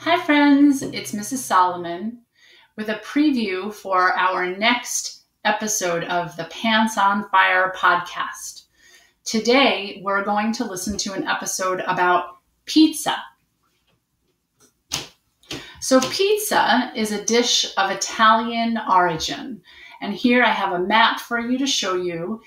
Hi friends, it's Mrs. Solomon with a preview for our next episode of the Pants on Fire podcast. Today, we're going to listen to an episode about pizza. So pizza is a dish of Italian origin, and here I have a map for you to show you.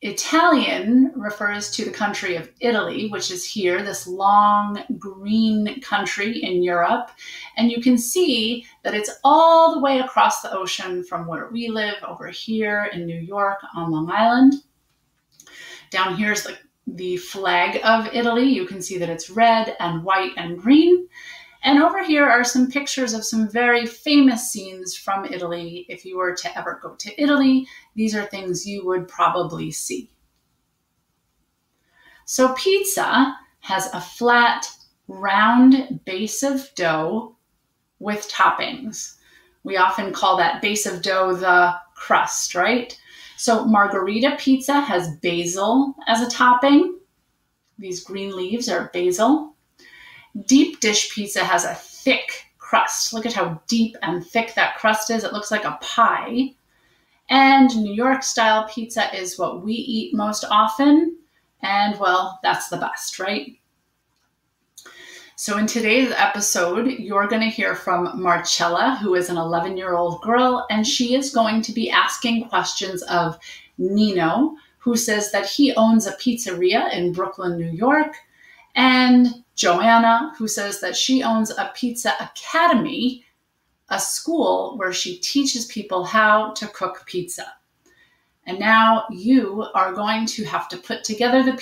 Italian refers to the country of Italy, which is here, this long green country in Europe. And you can see that it's all the way across the ocean from where we live over here in New York on Long Island. Down here is the flag of Italy. You can see that it's red and white and green. And over here are some pictures of some very famous scenes from Italy. If you were to ever go to Italy, these are things you would probably see. So pizza has a flat, round base of dough with toppings. We often call that base of dough the crust, right? So margherita pizza has basil as a topping. These green leaves are basil. Deep dish pizza has a thick crust. Look at how deep and thick that crust is. It looks like a pie. And New York style pizza is what we eat most often. And well, that's the best, right? So in today's episode, you're going to hear from Marcella, who is an 11-year-old girl, and she is going to be asking questions of Nino, who says that he owns a pizzeria in Brooklyn, New York, and Joanna, who says that she owns a pizza academy, a school where she teaches people how to cook pizza. And now you are going to have to put together the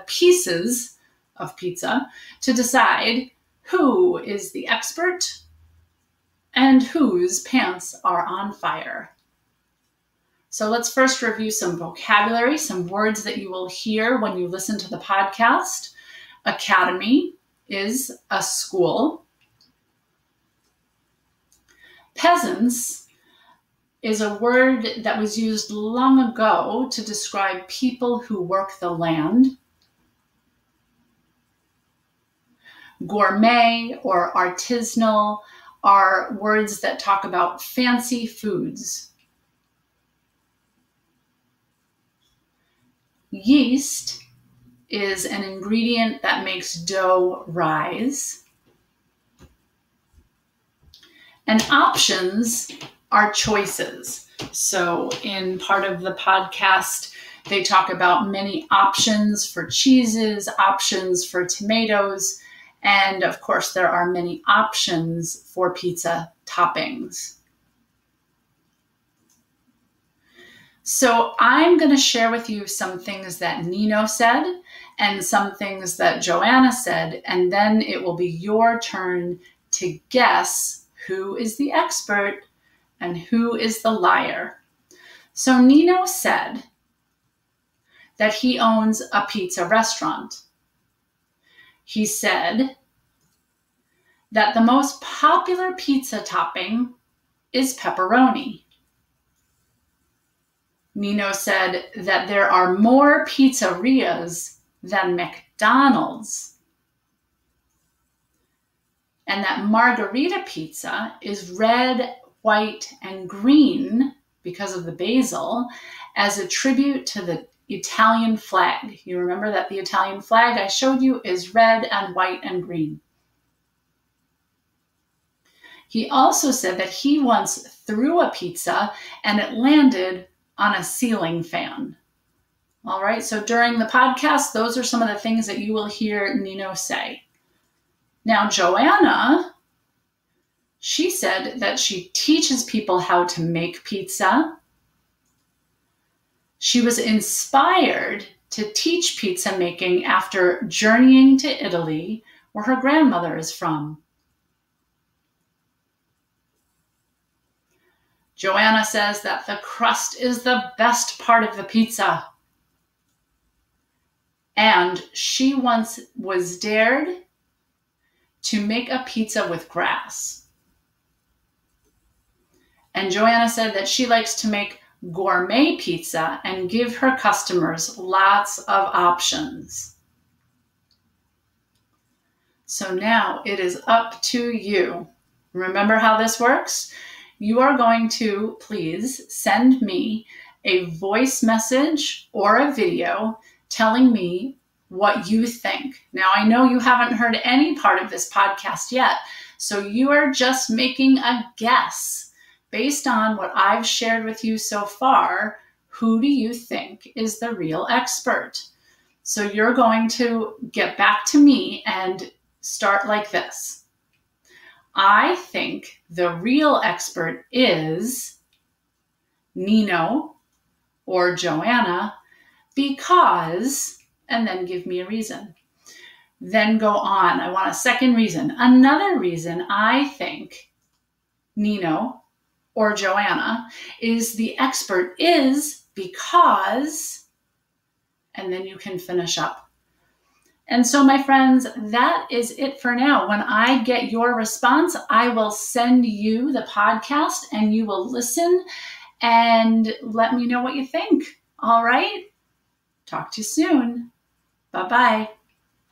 pieces of pizza to decide who is the expert and whose pants are on fire. So let's first review some vocabulary, some words that you will hear when you listen to the podcast. Academy is a school. Peasants is a word that was used long ago to describe people who work the land. Gourmet or artisanal are words that talk about fancy foods. Yeast is an ingredient that makes dough rise. And options are choices. So in part of the podcast, they talk about many options for cheeses, options for tomatoes, and of course there are many options for pizza toppings. So I'm going to share with you some things that Nino said and some things that Joanna said, and then it will be your turn to guess who is the expert and who is the liar. So Nino said that he owns a pizza restaurant. He said that the most popular pizza topping is pepperoni. Nino said that there are more pizzerias than McDonald's, and that margherita pizza is red, white, and green because of the basil as a tribute to the Italian flag. You remember that the Italian flag I showed you is red and white and green. He also said that he once threw a pizza and it landed on a ceiling fan. All right, so during the podcast, those are some of the things that you will hear Nino say. Now, Joanna, she said that she teaches people how to make pizza. She was inspired to teach pizza making after journeying to Italy, where her grandmother is from. Joanna says that the crust is the best part of the pizza. And she once was dared to make a pizza with grass. And Joanna said that she likes to make gourmet pizza and give her customers lots of options. So now it is up to you. Remember how this works? You are going to please send me a voice message or a video telling me what you think. Now, I know you haven't heard any part of this podcast yet, so you are just making a guess based on what I've shared with you so far. Who do you think is the real expert? So you're going to get back to me and start like this. I think the real expert is Nino or Joanna because, and then give me a reason. Then go on. I want a second reason. Another reason I think Nino or Joanna is the expert is because, and then you can finish up. And so, my friends, that is it for now. When I get your response, I will send you the podcast and you will listen and let me know what you think. All right? Talk to you soon. Bye-bye.